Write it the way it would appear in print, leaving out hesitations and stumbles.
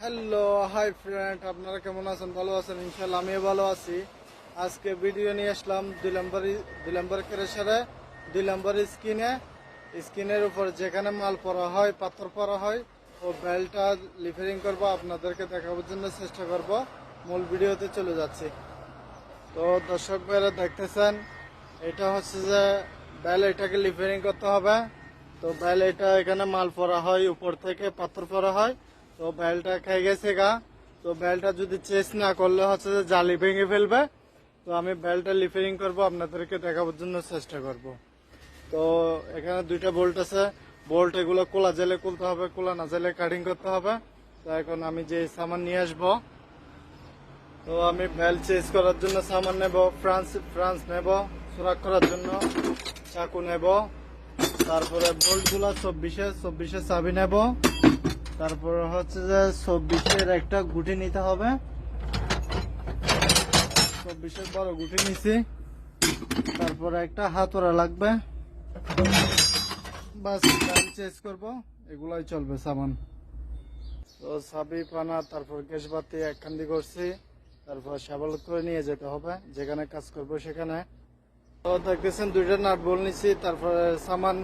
Hello, hi friend, আপনারা কেমন আছেন? ভালো আছেন? ইনশাল্লাহ আমিও ভালো আছি। আজকে ভিডিও নিয়ে আসলাম 2 নম্বর ক্রেশারে 2 নম্বর স্কিনের উপর যেখানে মাল পরা হয়, পাথর পরা হয়, ও বেলটা লিফারিং করবো, আপনাদেরকে দেখানোর জন্য চেষ্টা করব। মূল ভিডিওতে চলে যাচ্ছি। তো দর্শক ভাইরা দেখতেছেন, এটা হচ্ছে যে বেল, এটাকে লিফারিং করতে হবে। তো বেল এটা এখানে মাল পরা হয়, উপর থেকে পাথর পরা হয়। তো বেলটা খেয়ে গেছে গা। তো বেলটা যদি চেস না করলে হচ্ছে যে জালি ভেঙে ফেলবে। তো আমি বেলটা লিফারিং করব, আপনাদেরকে দেখাবার জন্য চেষ্টা করব। তো এখানে 2টা বোল্ট আছে। বোল্ট এগুলো কোলা জেলে খুলতে হবে, কোলা না জেলে কাটিং করতে হবে। তো এখন আমি যে সামান নিয়ে আসবো, তো আমি বেল চেঞ্জ করার জন্য সামান নেব, ফ্রান্স নেব, সুরাক করার জন্য চাকু নেব, তারপরে বোল্টগুলো 24 চাবি নেব, তারপর হচ্ছে যে 24 একটা গুটি নিতে হবে। 24 বড় গুটি নিছি। তারপরে একটা হাতুড়া লাগবে। বাস বেল চেঞ্জ করবো, এগুলাই চলবে সামান। তো চাবি পানা, তারপর গ্যাস বাতি একখান্দি করছি। তারপর সাবালত করে নিয়ে যেতে হবে যেখানে কাজ করবো সেখানে। তো দেখতেছেন 2টা নাট বল নিছি, তারপরে সামান